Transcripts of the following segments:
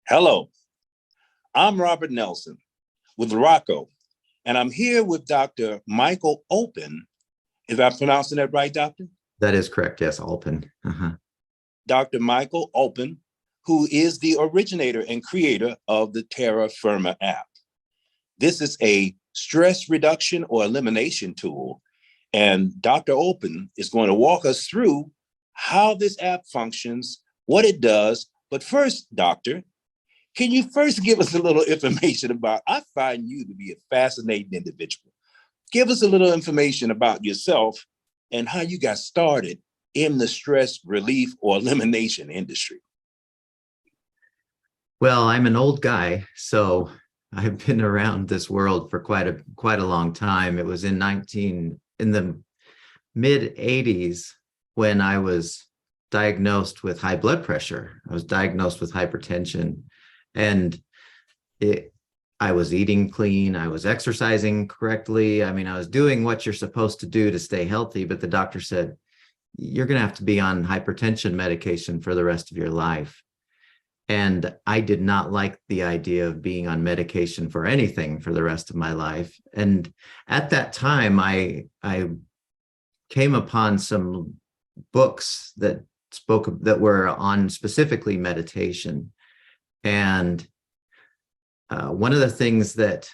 Hello, I'm Robert Nelson with Luraco, and I'm here with Dr. Michael Olpin. Is I pronouncing that right, Doctor? That is correct. Yes, Olpin. Dr. Michael Olpin, who is the originator and creator of the Terra Firma app. This is a stress reduction or elimination tool, and Dr. Olpin is going to walk us through how this app functions, what it does. But first, Doctor, can you first give us a little information about, I find you to be a fascinating individual. Give us a little information about yourself and how you got started in the stress relief or elimination industry. Well, I'm an old guy, so I've been around this world for quite a long time. It was in the mid 80s when I was diagnosed with high blood pressure. I was diagnosed with hypertension, and I was eating clean. I was exercising correctly. I mean, I was doing what you're supposed to do to stay healthy, but the doctor said, you're going to have to be on hypertension medication for the rest of your life. And I did not like the idea of being on medication for anything for the rest of my life. And at that time, I came upon some books that were on specifically meditation. And one of the things that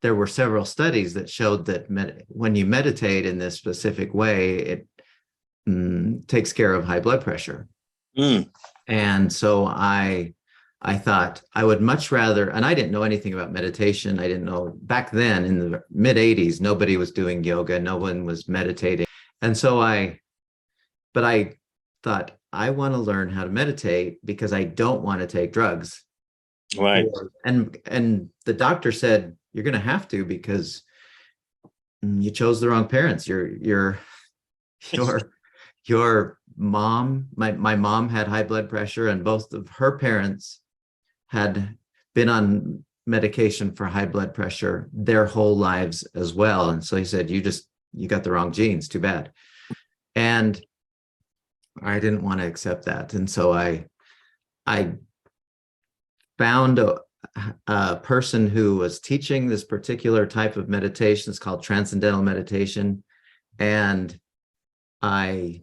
there were several studies that showed that when you meditate in this specific way, it takes care of high blood pressure. And so I thought I would much rather, and I didn't know anything about meditation. I didn't know back then in the mid 80s, nobody was doing yoga. No one was meditating. And so I thought I want to learn how to meditate because I don't want to take drugs. Right. And the doctor said, you're going to have to because you chose the wrong parents. Your mom, my mom had high blood pressure, and both of her parents had been on medication for high blood pressure their whole lives as well. And so he said, you got the wrong genes, too bad. And I didn't want to accept that. And so I found a person who was teaching this particular type of meditation. It's called transcendental meditation. And the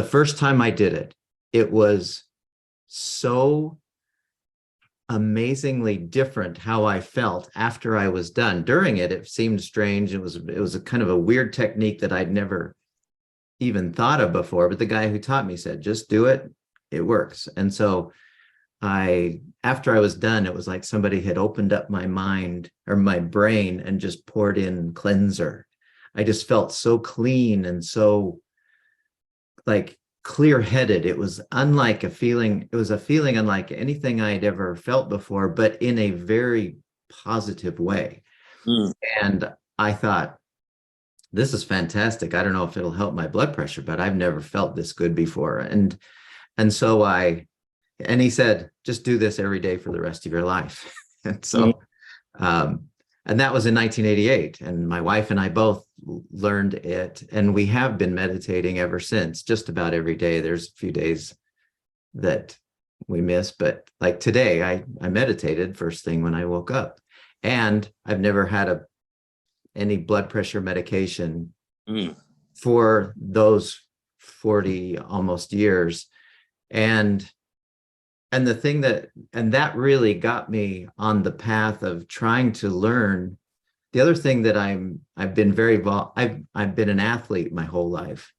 first time I did it, it was so amazingly different how I felt after I was done. During it, it seemed strange. It was a kind of a weird technique that I'd never even thought of before. But the guy who taught me said, just do it. It works. And so after I was done, it was like somebody had opened up my mind or my brain and just poured in cleanser. I just felt so clean and so like clear-headed. It was unlike a feeling. It was a feeling unlike anything I'd ever felt before, but in a very positive way. And I thought, this is fantastic. I don't know if it'll help my blood pressure, but I've never felt this good before. And so and he said, just do this every day for the rest of your life. And so, and that was in 1988. And my wife and I both learned it. And we have been meditating ever since, just about every day. There's a few days that we miss, but like today, I meditated first thing when I woke up. And I've never had any blood pressure medication for those 40 almost years. And that really got me on the path of trying to learn. The other thing that I've been an athlete my whole life.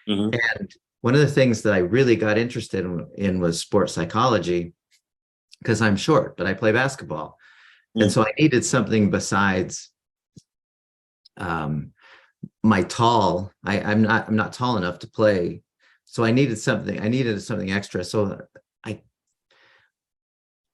And one of the things that I really got interested in was sports psychology, because I'm short, but I play basketball. And so I needed something besides my tall. I'm not tall enough to play. So I needed something extra. So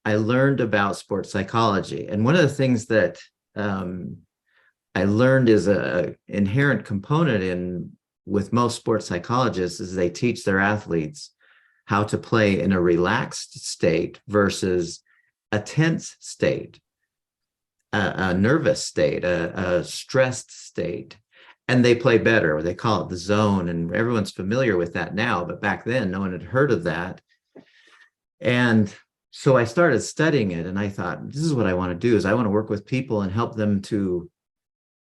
I learned about sports psychology. And one of the things that I learned is an inherent component with most sports psychologists is they teach their athletes how to play in a relaxed state versus a tense state, a nervous state, a stressed state. And they play better. They call it the zone. And everyone's familiar with that now. But back then, no one had heard of that. And so I started studying it, and I thought, this is what I want to do, is I want to work with people and help them to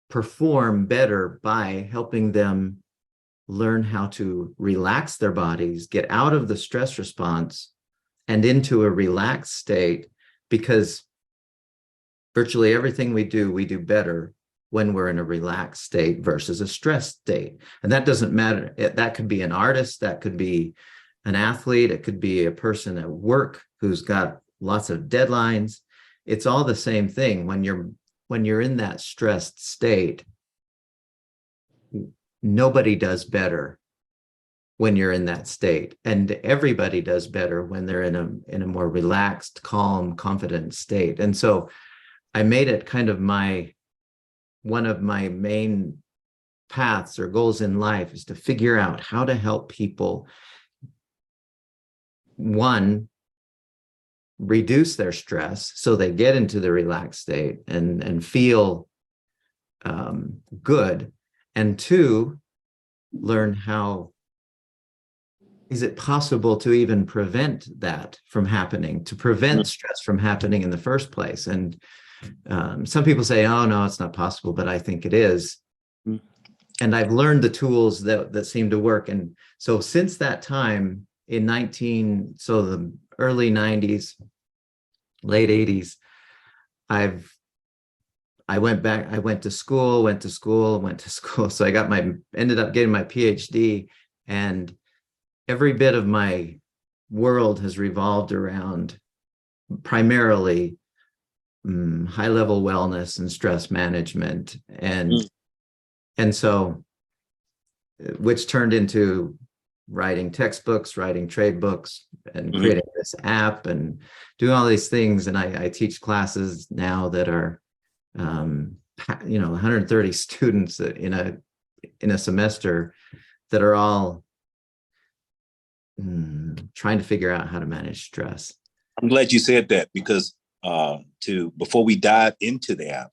perform better by helping them learn how to relax their bodies, get out of the stress response and into a relaxed state, because virtually everything we do better when we're in a relaxed state versus a stressed state. And that doesn't matter. That could be an artist, that could be an athlete, it could be a person at work who's got lots of deadlines. It's all the same thing. When you're in that stressed state, nobody does better when you're in that state, and everybody does better when they're in a more relaxed, calm, confident state. And so I made it kind of one of my main paths or goals in life is to figure out how to help people, one, reduce their stress so they get into the relaxed state and feel good, and two, learn how is it possible to even prevent that from happening, to prevent stress from happening in the first place. And some people say, oh no, it's not possible, but I think it is. And I've learned the tools that seem to work. And so since that time in the early 90s, late 80s, I went to school. So I ended up getting my PhD, and every bit of my world has revolved around primarily high-level wellness and stress management. And so, which turned into writing textbooks, writing trade books, and creating this app and doing all these things. And I teach classes now that are 130 students in a semester that are all trying to figure out how to manage stress. I'm glad you said that, because before we dive into the app,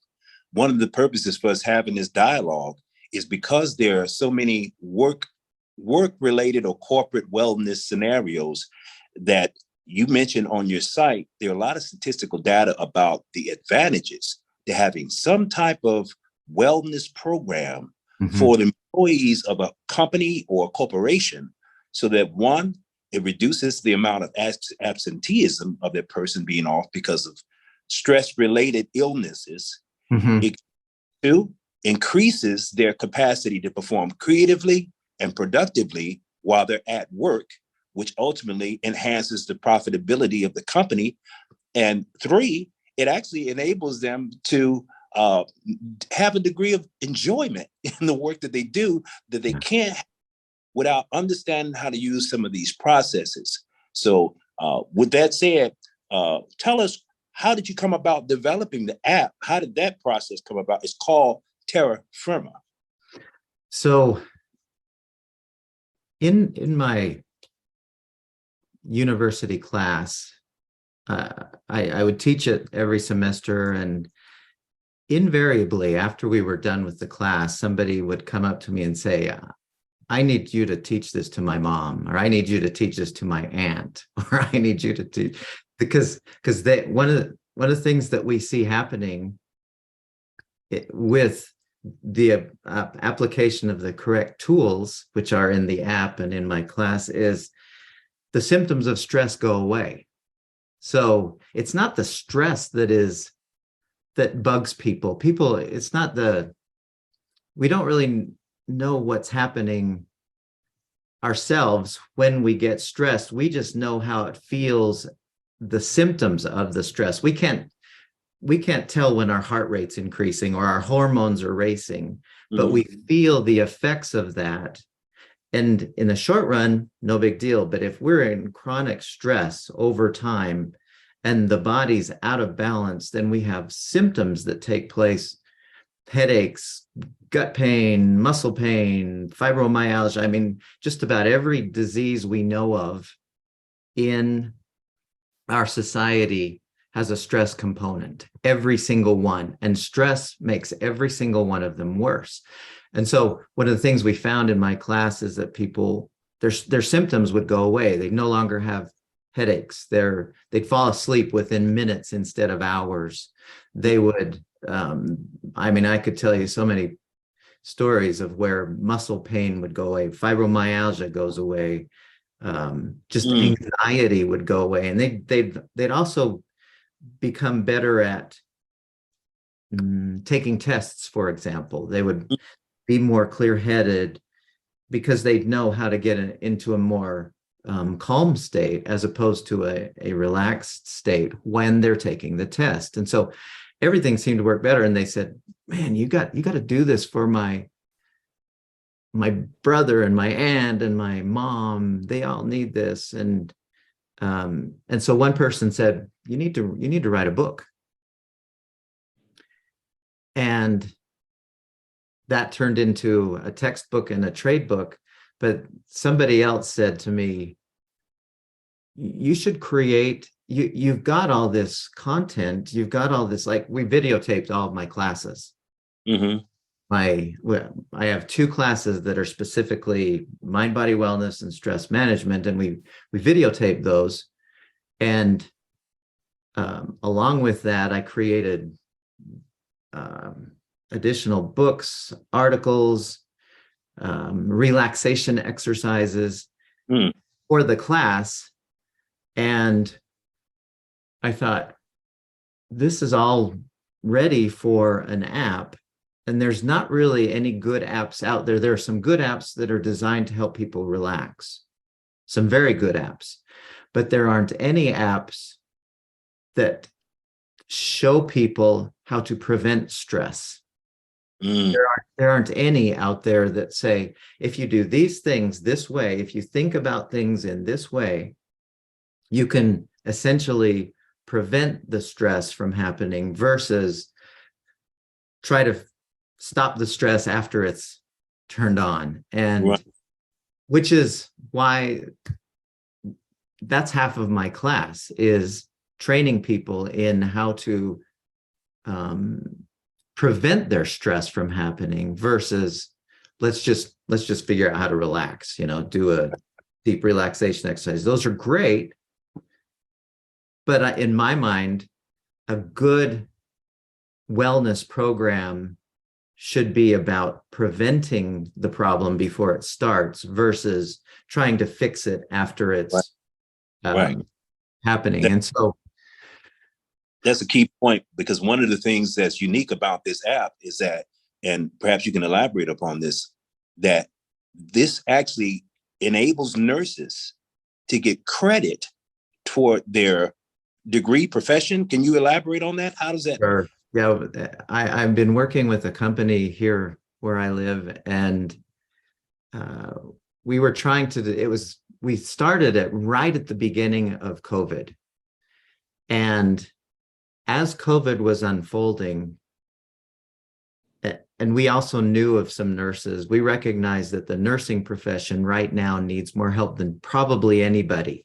one of the purposes for us having this dialogue is because there are so many work-related or corporate wellness scenarios that you mentioned on your site. There are a lot of statistical data about the advantages to having some type of wellness program for the employees of a company or a corporation, so that one, it reduces the amount of absenteeism of that person being off because of stress-related illnesses. It, two, increases their capacity to perform creatively and productively while they're at work, which ultimately enhances the profitability of the company. And three, it actually enables them to have a degree of enjoyment in the work that they do that they can't have without understanding how to use some of these processes. So with that said, tell us, how did you come about developing the app? How did that process come about? It's called Terra Firma. So in my university class, I would teach it every semester, and invariably after we were done with the class, somebody would come up to me and say, I need you to teach this to my mom, or I need you to teach this to my aunt, or I need you to teach, because one of the things that we see happening with the application of the correct tools, which are in the app and in my class, is the symptoms of stress go away. So it's not the stress that bugs people. It's not we don't really know what's happening ourselves when we get stressed. We just know how it feels, the symptoms of the stress. We can't tell when our heart rate's increasing or our hormones are racing, but we feel the effects of that. And in the short run, no big deal. But if we're in chronic stress over time and the body's out of balance, then we have symptoms that take place: headaches, gut pain, muscle pain, fibromyalgia. I mean, just about every disease we know of in our society has a stress component, every single one. And stress makes every single one of them worse. And so one of the things we found in my class is that people, their symptoms would go away. They no longer have headaches. They'd fall asleep within minutes instead of hours. They would, I mean, I could tell you so many stories of where muscle pain would go away, fibromyalgia goes away, just anxiety would go away, and they'd also become better at taking tests, for example. They would be more clear-headed because they'd know how to get into a more calm state as opposed to a relaxed state when they're taking the test. And so everything seemed to work better. And they said, man, you got to do this for my brother and my aunt and my mom. They all need this. And so one person said, you need to write a book. And that turned into a textbook and a trade book. But somebody else said to me, you should create, you've got all this content, you've got all this, like, we videotaped all of my classes. I have 2 classes that are specifically mind, body wellness and stress management. And we videotaped those. And along with that, I created additional books, articles, relaxation exercises for the class. And I thought, this is all ready for an app. And there's not really any good apps out there. There are some good apps that are designed to help people relax, some very good apps, but there aren't any apps that show people how to prevent stress. There aren't any out there that say, if you do these things this way, if you think about things in this way, you can essentially prevent the stress from happening versus try to stop the stress after it's turned on. And which is why that's half of my class, is training people in how to prevent their stress from happening versus let's just figure out how to relax, do a deep relaxation exercise. Those are great. But in my mind, a good wellness program should be about preventing the problem before it starts versus trying to fix it after it's happening. And so that's a key point, because one of the things that's unique about this app is that, and perhaps you can elaborate upon this, that this actually enables nurses to get credit toward their degree profession. Can you elaborate on that? How does that? Sure. Yeah, I've been working with a company here where I live, and we were trying to, we started it right at the beginning of COVID. And as COVID was unfolding, and we also knew of some nurses, we recognized that the nursing profession right now needs more help than probably anybody,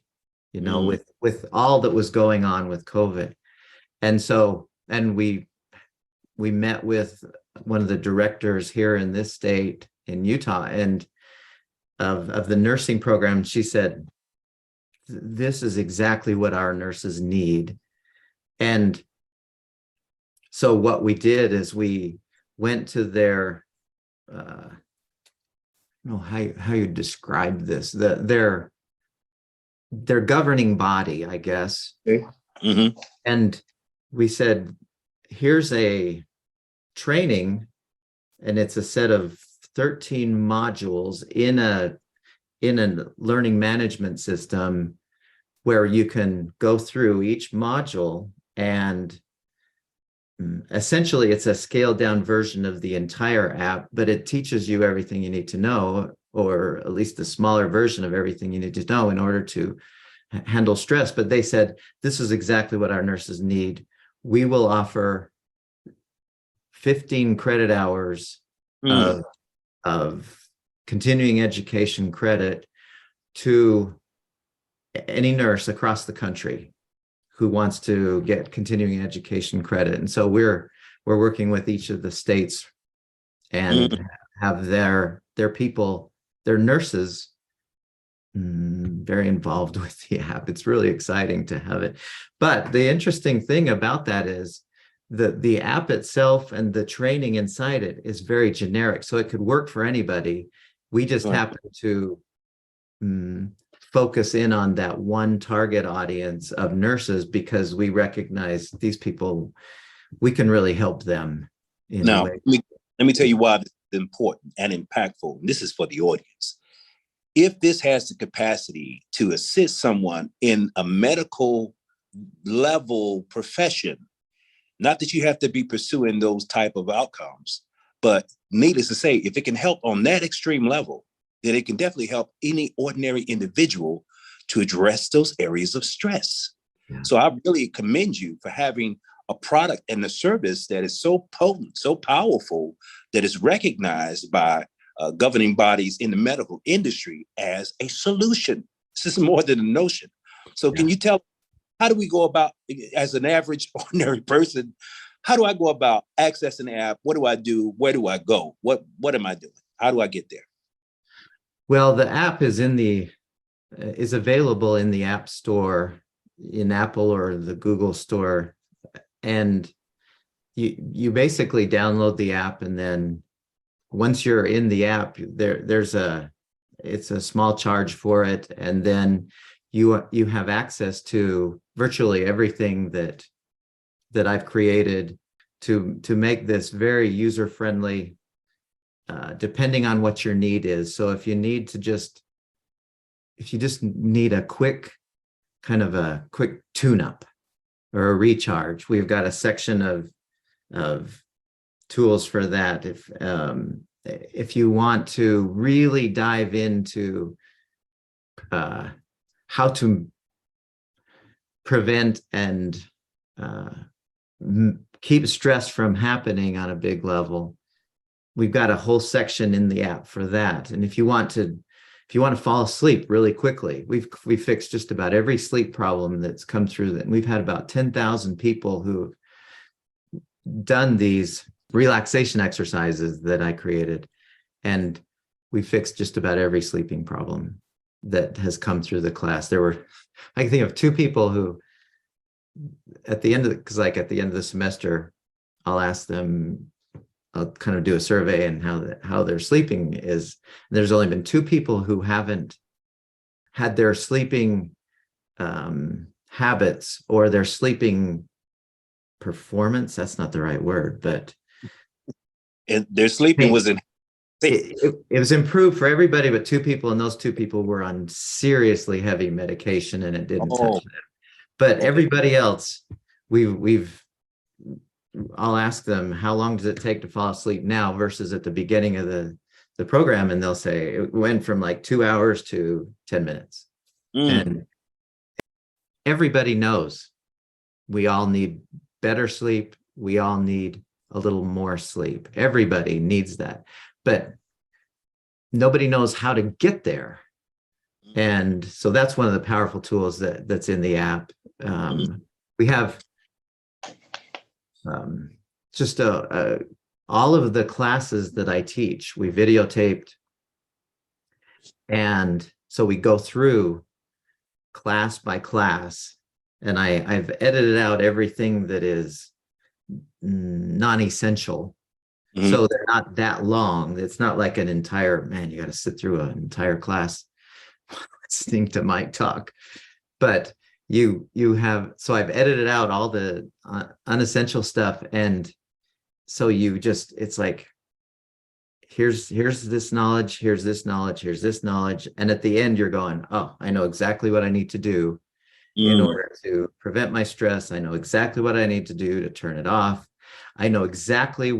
with all that was going on with COVID. And so, and we met with one of the directors here in this state in Utah and of the nursing program. She said, this is exactly what our nurses need. And so what we did is we went to their, I don't know how you describe this, their governing body, I guess. Okay. And we said, here's a training, and it's a set of 13 modules in a learning management system where you can go through each module, and essentially it's a scaled down version of the entire app, but it teaches you everything you need to know, or at least a smaller version of everything you need to know in order to handle stress. But they said, this is exactly what our nurses need. We will offer 15 credit hours of continuing education credit to any nurse across the country who wants to get continuing education credit. And so we're working with each of the states and have their people, their nurses, very involved with the app. It's really exciting to have it. But the interesting thing about that is the app itself and the training inside it is very generic. So it could work for anybody. We just happen to focus in on that one target audience of nurses because we recognize these people, we can really help them in a way. Let me tell you why this is important and impactful. And this is for the audience. If this has the capacity to assist someone in a medical level profession, not that you have to be pursuing those type of outcomes, but needless to say, if it can help on that extreme level, then it can definitely help any ordinary individual to address those areas of stress. Yeah. So I really commend you for having a product and a service that is so potent, so powerful, that is recognized by governing bodies in the medical industry as a solution. This is more than a notion. So can you tell, how do we go about, as an average ordinary person, how do I go about accessing the app? What do I do? Where do I go? What am I doing? How do I get there? Well, the app is available in the App Store, in Apple or the Google Store. And you basically download the app, and then once you're in the app, it's a small charge for it, and then you have access to virtually everything that I've created to make this very user friendly, depending on what your need is. So if you just need a quick tune-up or a recharge, we've got a section of tools for that. If you want to really dive into how to prevent and keep stress from happening on a big level, we've got a whole section in the app for that. And if you want to fall asleep really quickly, we've fixed just about every sleep problem that's come through that. We've had about 10,000 people who've done these relaxation exercises that I created, and we fixed just about every sleeping problem that has come through the class. I can think of 2 people who, at the end of the semester, I'll ask them, I'll kind of do a survey and how their sleeping is. And there's only been 2 people who haven't had their sleeping habits or their sleeping performance. That's not the right word, but their sleeping was it was improved for everybody but 2 people, and those 2 people were on seriously heavy medication, and it didn't touch them. But everybody else, I'll ask them, how long does it take to fall asleep now versus at the beginning of the program? And they'll say it went from like 2 hours to 10 minutes. And everybody knows we all need better sleep. We all need a little more sleep. Everybody needs that. But nobody knows how to get there. And so that's one of the powerful tools that's in the app. We have just all of the classes that I teach, we videotaped. And so we go through class by class, and I've edited out everything that is non-essential. So they're not that long. It's not like an entire, you got to sit through an entire class listening to Mike talk. But you have, so I've edited out all the unessential stuff. And so it's like, here's this knowledge, here's this knowledge, here's this knowledge. And at the end, you're going, oh, I know exactly what I need to do in order to prevent my stress. I know exactly what I need to do to turn it off. I know exactly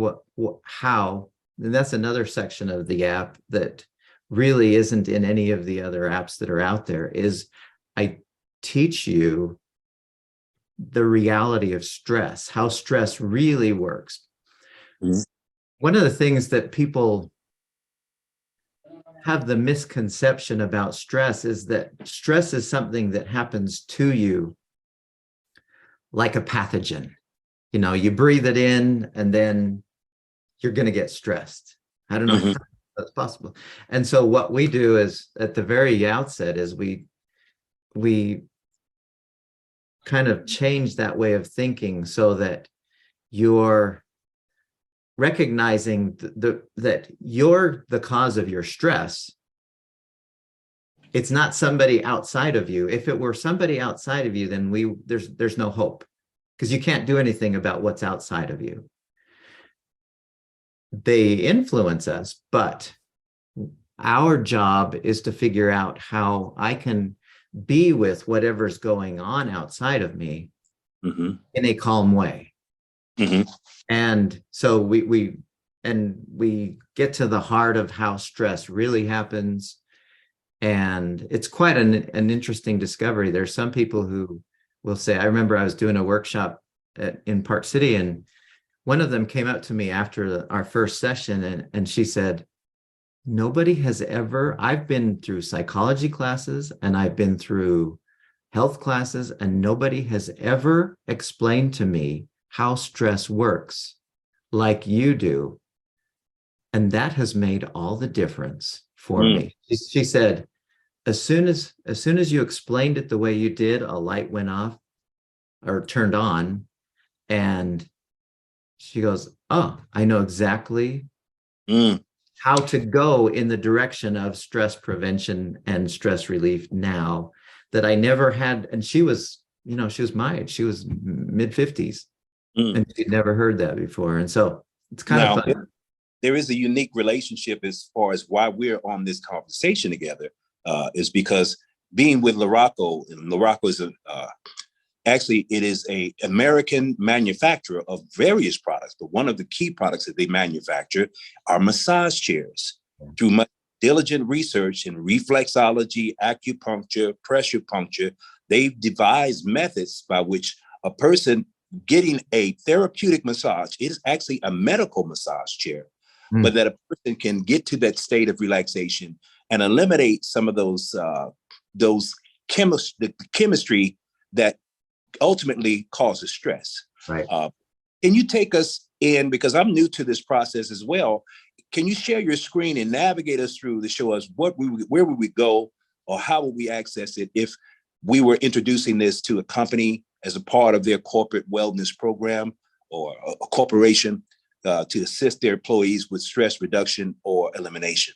how, and that's another section of the app that really isn't in any of the other apps that are out there, is I teach you the reality of stress, how stress really works. One of the things that people have the misconception about stress is that stress is something that happens to you like a pathogen. You breathe it in and then you're going to get stressed. I don't know That's possible. And so what we do is at the very outset is we kind of change that way of thinking so that you're recognizing that you're the cause of your stress. It's not somebody outside of you. If it were somebody outside of you, then there's no hope, because you can't do anything about what's outside of you. They influence us, but our job is to figure out how I can be with whatever's going on outside of me in a calm way. And so we get to the heart of how stress really happens. And it's quite an interesting discovery. There's some people who will say, I remember I was doing a workshop in Park City, and one of them came up to me after our first session, and she said, I've been through psychology classes and I've been through health classes, and nobody has ever explained to me how stress works like you do. And that has made all the difference for me. She said, as soon as you explained it the way you did, a light went off or turned on, and she goes, oh, I know exactly how to go in the direction of stress prevention and stress relief now, that I never had. And she was my age, she was mid-50s, and she'd never heard that before. And so it's kind of fun. There is a unique relationship as far as why we're on this conversation together, is because being with Luraco, and Luraco is actually, it is an American manufacturer of various products, but one of the key products that they manufacture are massage chairs. Through much diligent research in reflexology, acupuncture, pressure puncture, they've devised methods by which a person getting a therapeutic massage, it is actually a medical massage chair, but that a person can get to that state of relaxation and eliminate some of those chemistry that ultimately causes stress. Right. Can you take us in, because I'm new to this process as well, can you share your screen and navigate us through to show us where would we go, or how would we access it if we were introducing this to a company as a part of their corporate wellness program, or a corporation to assist their employees with stress reduction or elimination?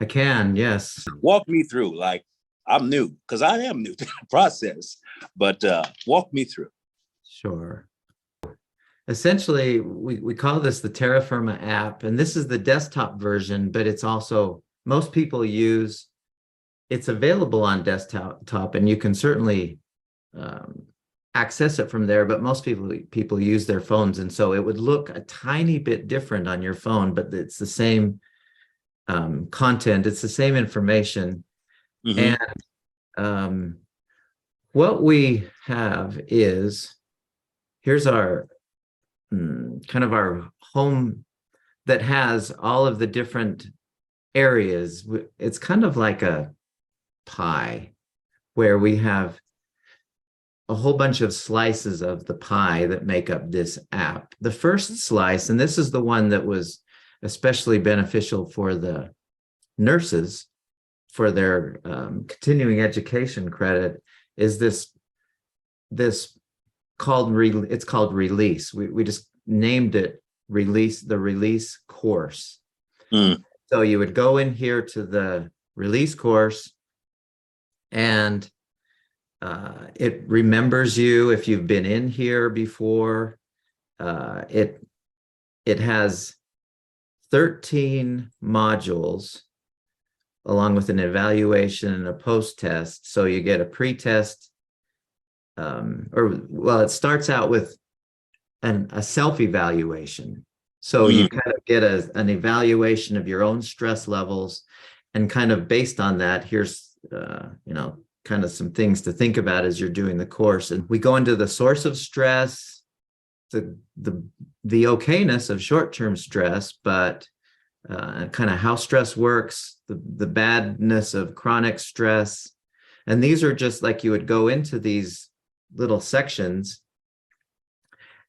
I can, yes. Walk me through, like, I'm new, because I am new to the process, but walk me through. Sure. Essentially, we call this the Terra Firma app, and this is the desktop version, but it's also, most people it's available on desktop, and you can certainly access it from there, but most people use their phones, and so it would look a tiny bit different on your phone, but it's the same content, it's the same information. And what we have is, here's our kind of our home that has all of the different areas. It's kind of like a pie where we have a whole bunch of slices of the pie that make up this app. The first slice, and this is the one that was especially beneficial for the nurses for their continuing education credit, is it's called Release. We just named it Release, the Release course. So you would go in here to the Release course, and it remembers you if you've been in here before. It has 13 modules along with an evaluation and a post-test. So you get a pre-test, it starts out with a self-evaluation. So you kind of get an evaluation of your own stress levels, and kind of based on that, here's kind of some things to think about as you're doing the course. And we go into the source of stress, the okayness of short-term stress, but kind of how stress works, the badness of chronic stress. And these are just like, you would go into these little sections,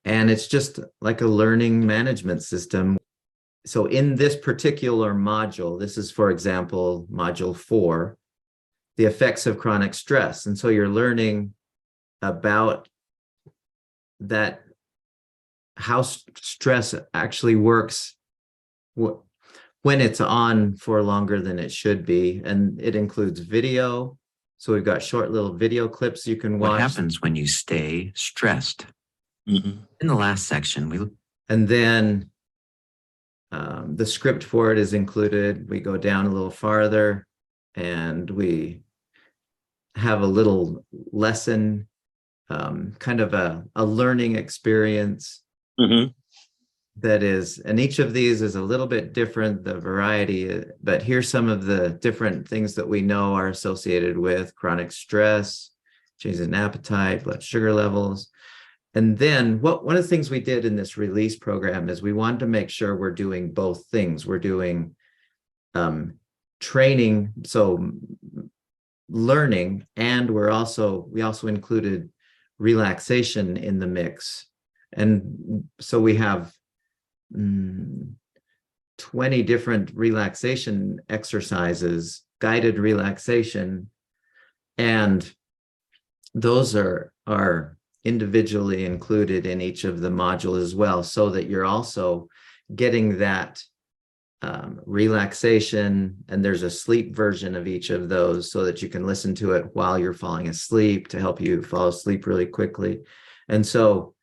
and it's just like a learning management system. so in this particular module, this is, for example, module 4, the effects of chronic stress. And so you're learning about that, how stress actually works when it's on for longer than it should be. And it includes video. So we've got short little video clips you can watch. What happens when you stay stressed? Mhm. In the last section, and then the script for it is included. We go down a little farther and we have a little lesson, kind of a learning experience Mhm. that is, and each of these is a little bit different, the variety, but here's some of the different things that we know are associated with chronic stress, changes in appetite, blood sugar levels. And then one of the things we did in this release program is we wanted to make sure we're doing both things. We're doing training, so learning, and we also included relaxation in the mix. And so we have 20 different relaxation exercises, guided relaxation, and those are individually included in each of the modules as well, so that you're also getting that relaxation, and there's a sleep version of each of those so that you can listen to it while you're falling asleep to help you fall asleep really quickly. And so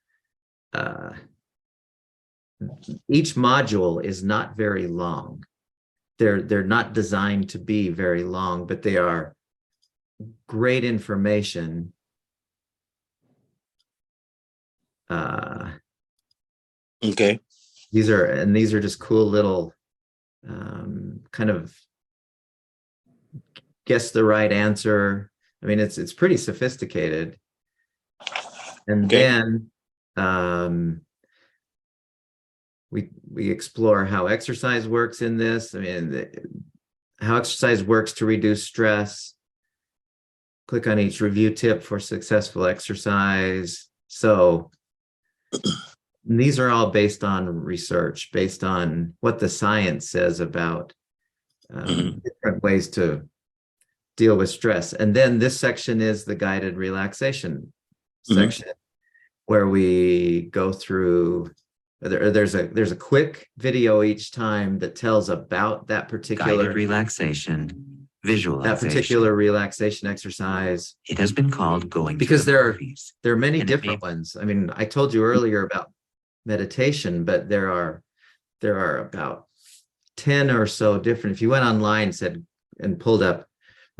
each module is not very long. They're not designed to be very long, but they are great information. Okay. These are just cool little kind of guess the right answer. I mean, it's pretty sophisticated. And Okay. then we explore how exercise works in this. I mean, how exercise works to reduce stress. Click on each review tip for successful exercise. So these are all based on research, based on what the science says about different ways to deal with stress. And then this section is the guided relaxation section, where we go through, there's a quick video each time that tells about that particular guided relaxation, visualization. that particular relaxation exercise. It has been called going because through there movies. are many And different ones. I mean, I told you earlier about meditation, but there are about 10 or so different. If you went online and pulled up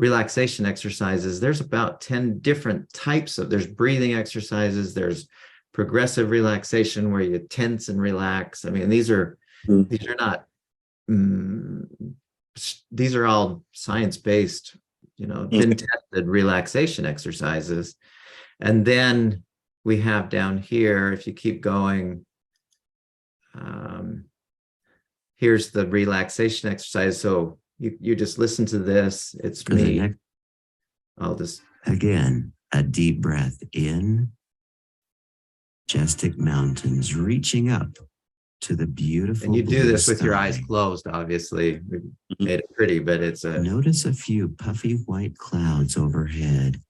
relaxation exercises, there's about 10 different types of, there's breathing exercises, there's progressive relaxation where you tense and relax. I mean, these are not these are all science-based, been tested relaxation exercises. And then we have down here, if you keep going, here's the relaxation exercise. So you just listen to this. It's me. I'll just again, a deep breath in, majestic mountains reaching up to the beautiful. And you do this with your sky. eyes closed, obviously. We made it pretty, but it's notice a few puffy white clouds overhead.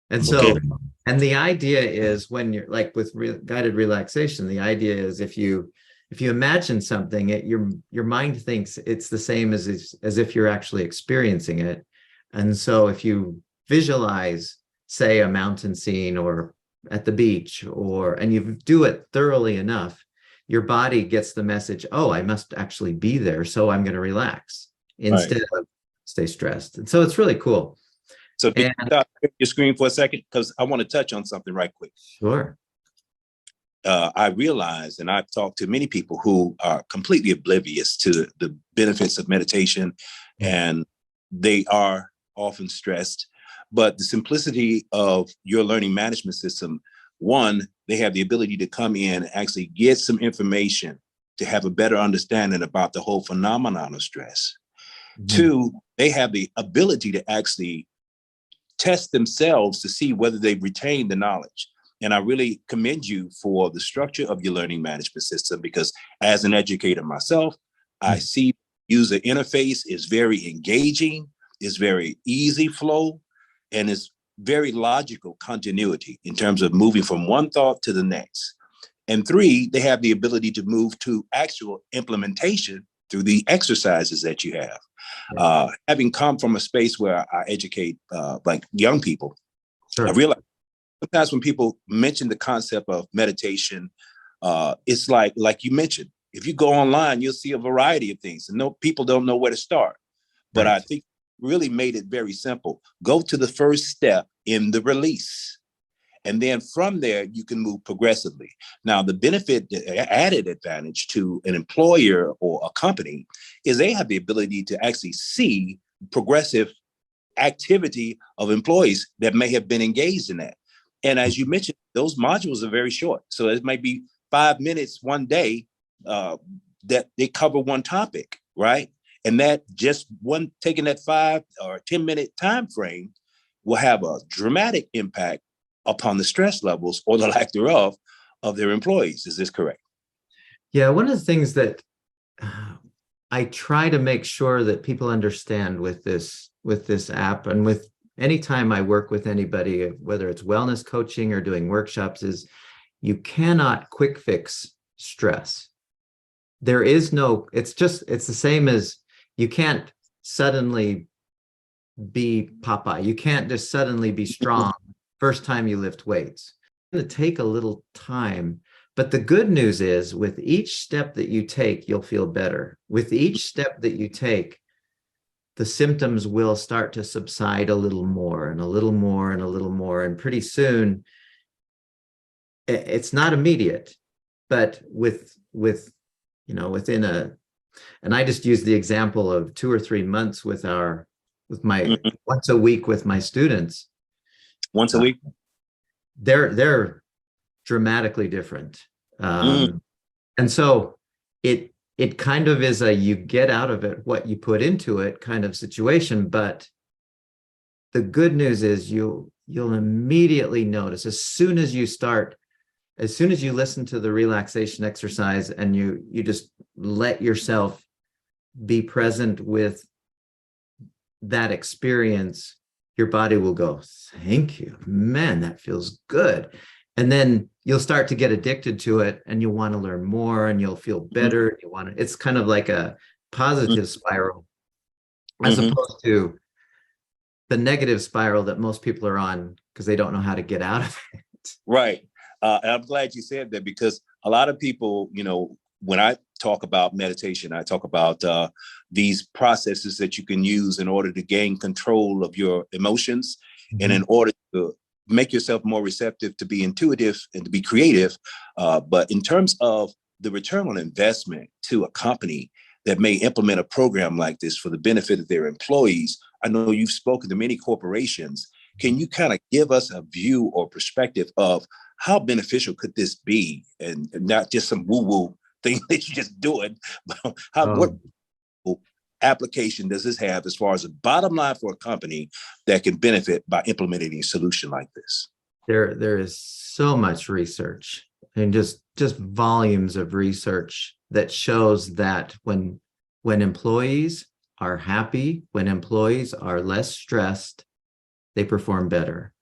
And so, and the idea is, when you're like with guided relaxation, the idea is if you imagine something, your mind thinks it's the same as if you're actually experiencing it. And so if you visualize, say, a mountain scene or at the beach, and you do it thoroughly enough, your body gets the message, oh, I must actually be there, so I'm going to relax instead of stay stressed. And so it's really cool. So can you stop your screen for a second? Because I want to touch on something right quick. Sure. I realize, and I've talked to many people who are completely oblivious to the benefits of meditation, and they are often stressed. But the simplicity of your learning management system, one, they have the ability to come in and actually get some information to have a better understanding about the whole phenomenon of stress. Two, they have the ability to actually test themselves to see whether they've retained the knowledge. And I really commend you for the structure of your learning management system, because as an educator myself, I see user interface is very engaging, is very easy flow, and is very logical continuity in terms of moving from one thought to the next. And three, they have the ability to move to actual implementation through the exercises that you have. Having come from a space where I educate like young people, Sure. I realize sometimes when people mention the concept of meditation, it's like you mentioned, if you go online, you'll see a variety of things, and no, people don't know where to start. But Right. I think really made it very simple. Go to the first step in the release. And then from there, you can move progressively. Now, the benefit, the added advantage to an employer or a company is they have the ability to actually see progressive activity of employees that may have been engaged in that. And as you mentioned, those modules are very short. So it might be 5 minutes one day that they cover one topic, right? And that just one taking that 5 or 10-minute time frame will have a dramatic impact upon the stress levels or the lack thereof of their employees. Is this correct? Yeah, one of the things that I try to make sure that people understand with this app, and with anytime I work with anybody, whether it's wellness coaching or doing workshops, is you cannot quick fix stress. There is no, it's the same as you can't suddenly be Popeye. You can't just suddenly be strong first time you lift weights. It's going to take a little time. But the good news is with each step that you take, you'll feel better. With each step that you take, the symptoms will start to subside a little more and a little more and a little more. And pretty soon, it's not immediate, but within and I just use the example of 2 or 3 months with my once a week with my students. Once a week? They're dramatically different. And so it kind of is a you get out of it what you put into it kind of situation. But the good news is you'll immediately notice as soon as you listen to the relaxation exercise and you just let yourself be present with that experience, your body will go, thank you, man, that feels good. And then you'll start to get addicted to it and you'll want to learn more and you'll feel better. It's kind of like a positive spiral as opposed to the negative spiral that most people are on because they don't know how to get out of it. Right. And I'm glad you said that, because a lot of people, when I talk about meditation, I talk about these processes that you can use in order to gain control of your emotions and in order to make yourself more receptive, to be intuitive and to be creative. But in terms of the return on investment to a company that may implement a program like this for the benefit of their employees, I know you've spoken to many corporations. Can you kind of give us a view or perspective of how beneficial could this be, and not just some woo-woo thing that you're just doing, but what application does this have as far as a bottom line for a company that can benefit by implementing a solution like this? There is so much research and just volumes of research that shows that when employees are happy, when employees are less stressed, they perform better.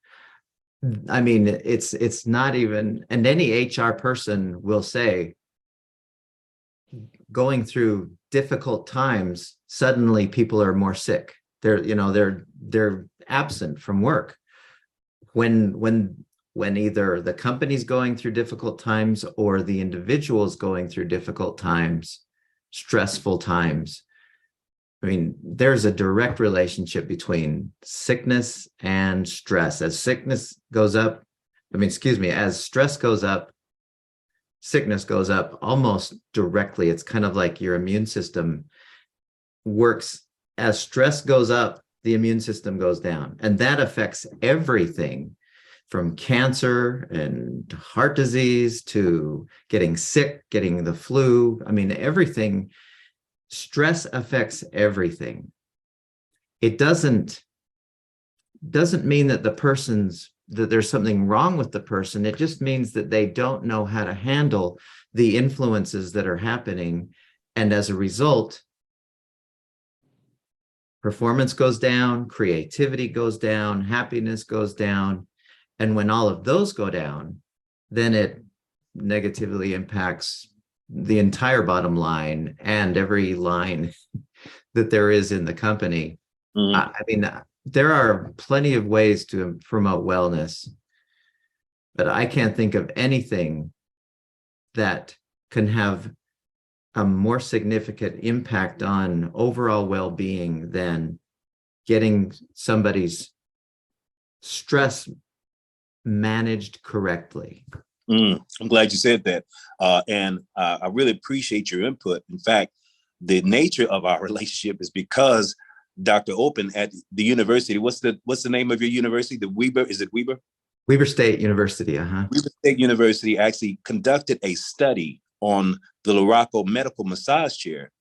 I mean, it's not even, and any HR person will say, going through difficult times, suddenly people are more sick. They're absent from work. When either the company's going through difficult times or the individual's going through difficult times, stressful times, I mean, there's a direct relationship between sickness and stress. As sickness goes up, as stress goes up, sickness goes up almost directly. It's kind of like your immune system works. As stress goes up, the immune system goes down. And that affects everything from cancer and heart disease to getting sick, getting the flu. I mean, everything. Stress affects everything. It doesn't mean that that there's something wrong with the person. It just means that they don't know how to handle the influences that are happening And as a result, performance goes down, creativity goes down, happiness goes down. And when all of those go down, then it negatively impacts the entire bottom line and every line that there is in the company. I mean, there are plenty of ways to promote wellness, but I can't think of anything that can have a more significant impact on overall well-being than getting somebody's stress managed correctly. I'm glad you said that. And I really appreciate your input. In fact, the nature of our relationship is because Dr. Olpin at the university, what's the name of your university? The Weber, is it Weber? Weber State University, Weber State University actually conducted a study on the Luraco medical massage chair.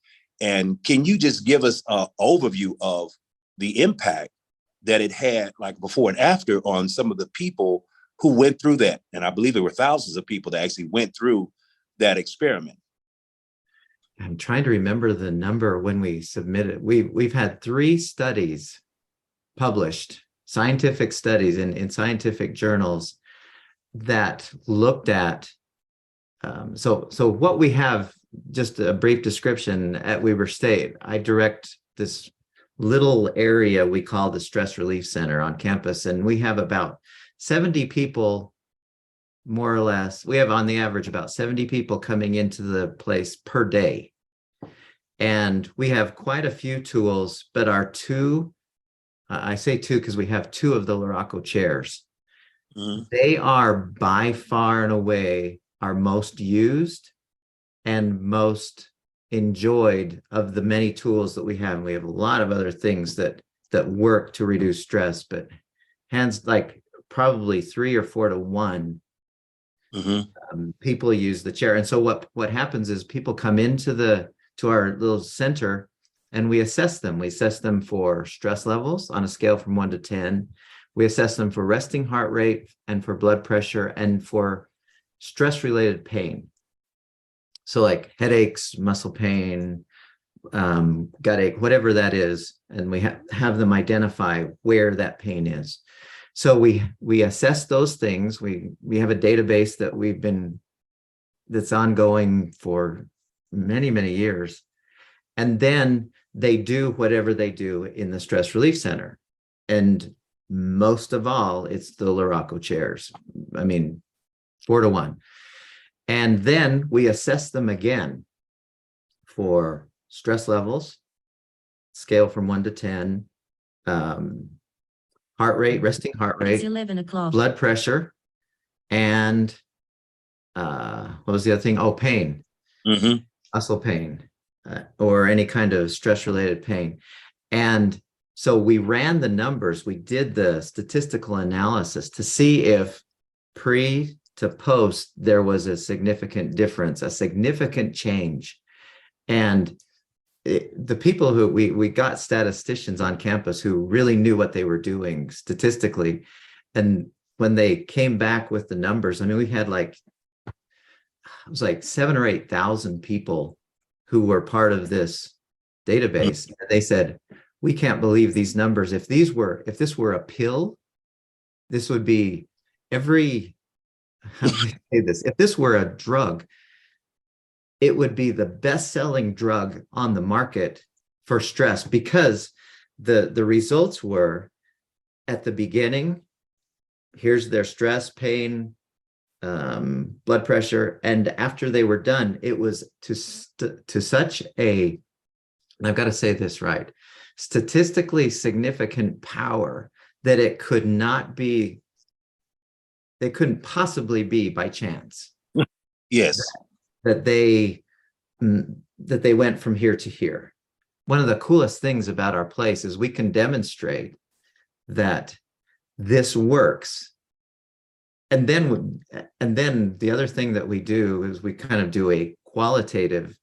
And can you just give us an overview of the impact that it had, like before and after, on some of the people who went through that? And I believe there were thousands of people that actually went through that experiment. I'm trying to remember the number when we submitted. We've had 3 studies published, scientific studies in scientific journals that looked at. So what we have, just a brief description at Weber State. I direct this little area we call the Stress Relief Center on campus, and we have about 70 people, more or less. We have on the average about 70 people coming into the place per day. And we have quite a few tools, but our 2, I say 2 because we have 2 of the Luraco chairs. They are by far and away our most used and most enjoyed of the many tools that we have. And we have a lot of other things that work to reduce stress, but hands like probably 3 or 4 to 1. People use the chair. And so what happens is people come into our little center and we assess them. We assess them for stress levels on a scale from 1 to 10. We assess them for resting heart rate and for blood pressure and for stress-related pain. So like headaches, muscle pain, gut ache, whatever that is. And we have them identify where that pain is. So we assess those things. We have a database that's ongoing for many, many years. And then they do whatever they do in the Stress Relief Center. And most of all, it's the Luraco chairs. I mean, 4 to 1. And then we assess them again for stress levels, scale from 1 to 10, heart rate, resting heart rate, It's 11 o'clock. blood pressure, and what was the other thing? Oh, pain, muscle pain, or any kind of stress-related pain. And so we ran the numbers. We did the statistical analysis to see if pre to post there was a significant difference, a significant change. And the people who we got statisticians on campus who really knew what they were doing statistically. And when they came back with the numbers, I mean, we had it was like 7,000 or 8,000 people who were part of this database. And they said, we can't believe these numbers. If this were a pill, this would be how do I say this? If this were a drug, it would be the best-selling drug on the market for stress, because the results were at the beginning, here's their stress, pain, blood pressure, and after they were done, it was to such a, and I've got to say this right, statistically significant power that it couldn't possibly be by chance. Yes. That they went from here to here. One of the coolest things about our place is we can demonstrate that this works. And then the other thing that we do is we kind of do a qualitative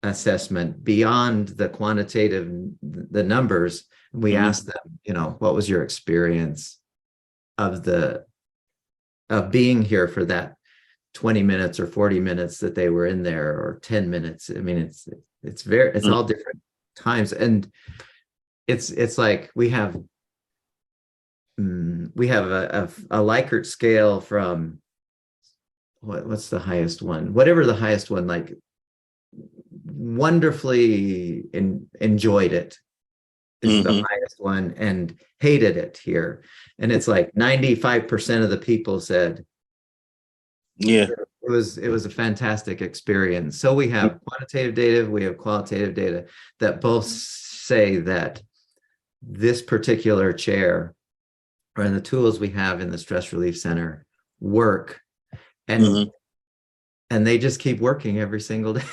assessment beyond the quantitative, the numbers. We ask them, what was your experience of being here for that 20 minutes or 40 minutes that they were in there, or 10 minutes. I mean, it's all different times. And it's like we have a Likert scale from what's the highest one? Whatever the highest one, like wonderfully enjoyed it is the highest one, and hated it here. And it's like 95% of the people said, yeah, it was a fantastic experience. So we have quantitative data, we have qualitative data that both say that this particular chair and the tools we have in the stress relief center work, and they just keep working every single day.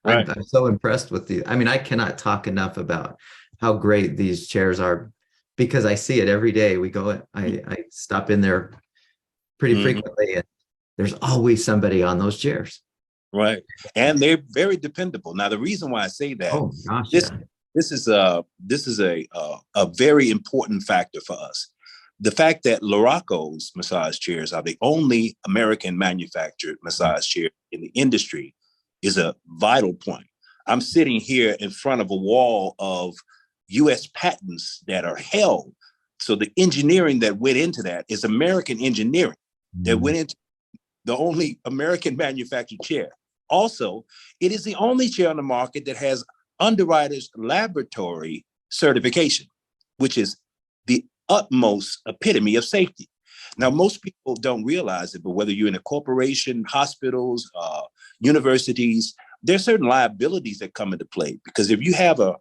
right. I'm so impressed with I mean, I cannot talk enough about how great these chairs are, because I see it every day. I stop in there pretty frequently, and there's always somebody on those chairs. Right. And they're very dependable. Now, the reason why I say that, Oh gosh, this is a very important factor for us. The fact that Luraco's massage chairs are the only American manufactured massage chair in the industry is a vital point. I'm sitting here in front of a wall of US patents that are held. So the engineering that went into that is American engineering that went into the only American manufactured chair. Also, it is the only chair on the market that has underwriter's laboratory certification, which is the utmost epitome of safety. Now, most people don't realize it, but whether you're in a corporation, hospitals, universities, there's certain liabilities that come into play, because if you have a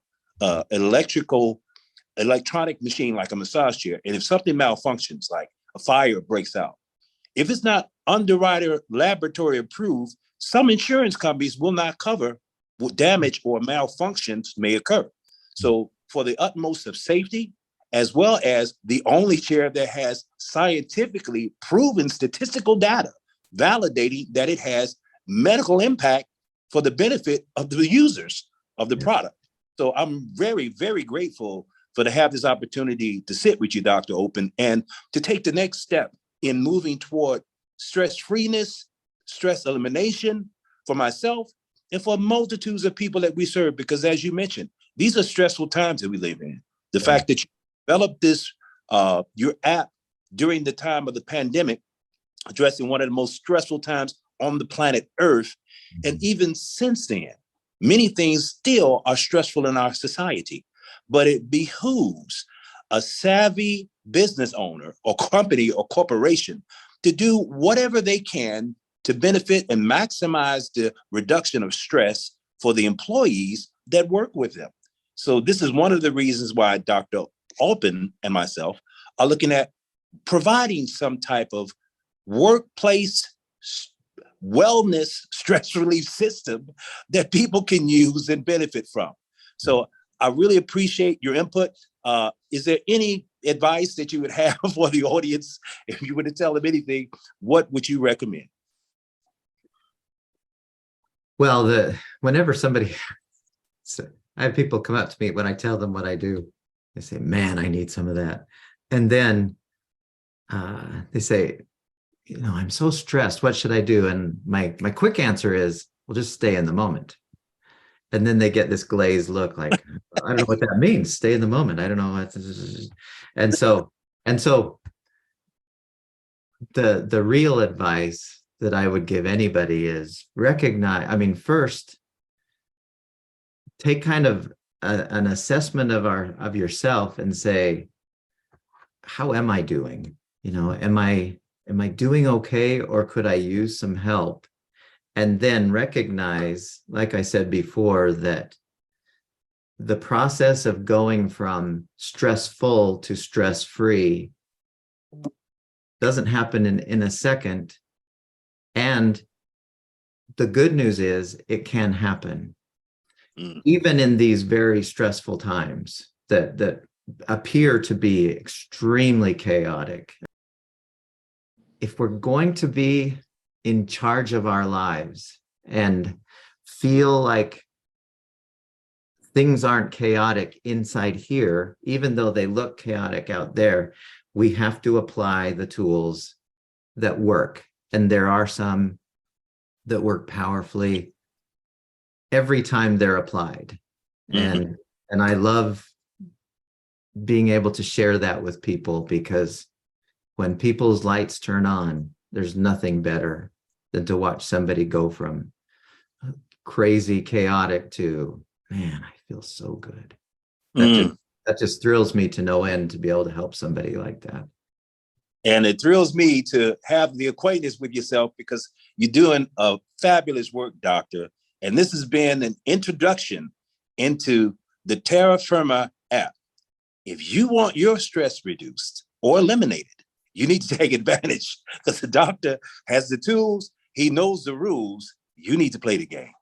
electronic machine like a massage chair, and if something malfunctions, like a fire breaks out, if it's not underwriter laboratory approved, some insurance companies will not cover what damage or malfunctions may occur. So for the utmost of safety, as well as the only chair that has scientifically proven statistical data validating that it has medical impact for the benefit of the users of the product. So I'm very, very grateful to have this opportunity to sit with you, Dr. Olpin, and to take the next step in moving toward stress-freeness, stress elimination for myself and for multitudes of people that we serve. Because as you mentioned, these are stressful times that we live in. The fact that you developed this, your app during the time of the pandemic, addressing one of the most stressful times on the planet Earth. And even since then, many things still are stressful in our society, but it behooves a savvy business owner or company or corporation to do whatever they can to benefit and maximize the reduction of stress for the employees that work with them. So this is one of the reasons why Dr. Olpin and myself are looking at providing some type of workplace wellness stress relief system that people can use and benefit from. So I really appreciate your input. Is there any advice that you would have for the audience? If you were to tell them anything, what would you recommend? Well, whenever somebody, I have people come up to me when I tell them what I do. They say, "Man, I need some of that." And then they say, "I'm so stressed. What should I do?" And my quick answer is, "Well, just stay in the moment." And then they get this glazed look, like, "I don't know what that means. Stay in the moment. I don't know what." And so the real advice that I would give anybody is first, take kind of an assessment of yourself and say, how am I doing? Am I doing okay, or could I use some help? And then recognize, like I said before, that the process of going from stressful to stress-free doesn't happen in a second. And the good news is it can happen, even in these very stressful times that appear to be extremely chaotic. If we're going to be in charge of our lives and feel like things aren't chaotic inside here, even though they look chaotic out there, we have to apply the tools that work. And there are some that work powerfully every time they're applied. And I love being able to share that with people, because when people's lights turn on, there's nothing better than to watch somebody go from crazy, chaotic to, man, I feel so good. That just thrills me to no end to be able to help somebody like that. And it thrills me to have the acquaintance with yourself, because you're doing a fabulous work, Doctor. And this has been an introduction into the Terra Firma app. If you want your stress reduced or eliminated, you need to take advantage, because the doctor has the tools. He knows the rules. You need to play the game.